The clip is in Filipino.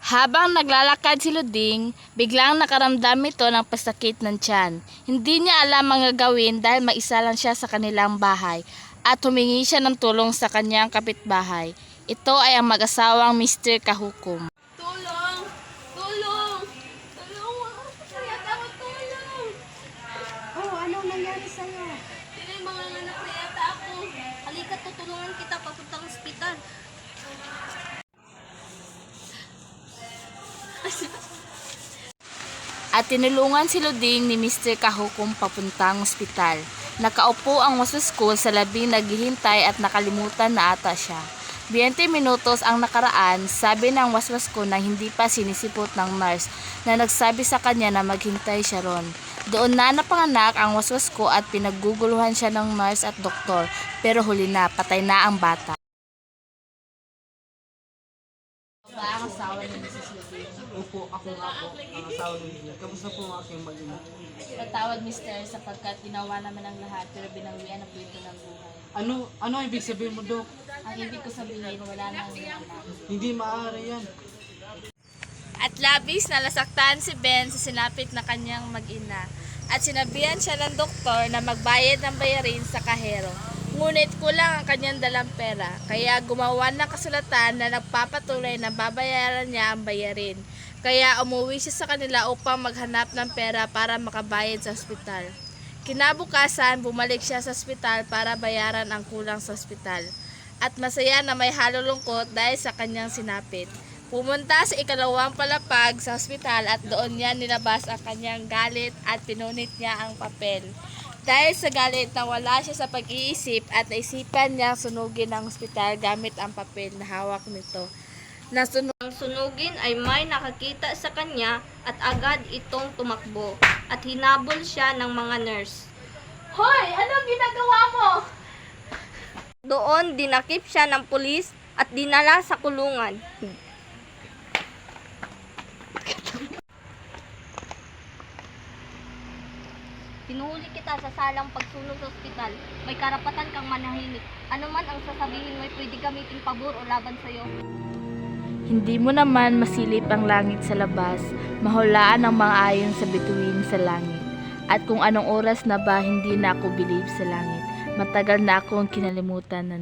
Habang naglalakad si Luding, biglang nakaramdam ito ng pasakit ng tiyan. Hindi niya alam ang gagawin dahil mag-isa lang siya sa kanilang bahay at humingi siya ng tulong sa kanyang kapitbahay. Ito ay ang mag-asawang Mr. Kahukom. Tulong! Tulong! Tulong! Kaya ako tulong! Oh, anong nangyari sa'yo? Tinay mga anak na yata ako. Halika, tutulungan kita papuntang ospital. At tinulungan si Luding ni Mr. Kahukom papuntang ospital. Nakaupo ang waswasko sa labing naghihintay at nakalimutan na ata siya. 20 minutos ang nakaraan, sabi ng waswasko na hindi pa sinisipot ng nurse na nagsabi sa kanya na maghintay siya ron. Doon na napanganak ang waswasko at pinagguguluhan siya ng nurse at doktor, pero huli na, patay na ang bata. Ba ang asawa ni Mrs. Luding? Opo, ako nga po, ang asawa ni Lydia. Kamusta po ang aking mag-ina? Patawad, Mr. sapagkat ginawa naman ang lahat pero binangwian na po ito ng buhay. Ano ang ibig sabihin mo, Dok? Ang ibig ko sabihin, wala nang anak. Hindi maaari yan. At labis na nasaktan si Ben sa sinapit na kanyang mag-ina. At sinabihan siya ng doktor na magbayad ng bayarin sa kahero. Ngunit kulang ang kanyang dalang pera, kaya gumawa ng kasulatan na nagpapatunay na babayaran niya ang bayarin. Kaya umuwi siya sa kanila upang maghanap ng pera para makabayad sa ospital. Kinabukasan, bumalik siya sa ospital para bayaran ang kulang sa ospital. At masaya na may halulungkot dahil sa kanyang sinapit. Pumunta sa ikalawang palapag sa ospital at doon niya nilabas ang kanyang galit at pinunit niya ang papel. Dahil sa galit na wala siya sa pag-iisip at naisipan niyang sunugin ang ospital gamit ang papel na hawak nito. Ang sunugin ay may nakakita sa kanya at agad itong tumakbo at hinabol siya ng mga nurse. Hoy! Anong ginagawa mo? Doon dinakip siya ng pulis at dinala sa kulungan. Pinuhuli kita sa salang pagsunog sa ospital. May karapatan kang manahimik. Ano man ang sasabihin mo'y pwede gamitin pabor o laban sa'yo. Hindi mo naman masilip ang langit sa labas, mahulaan ang mga ayon sa bituin sa langit. At kung anong oras na ba hindi na ako bilib sa langit, matagal na akong kinalimutan na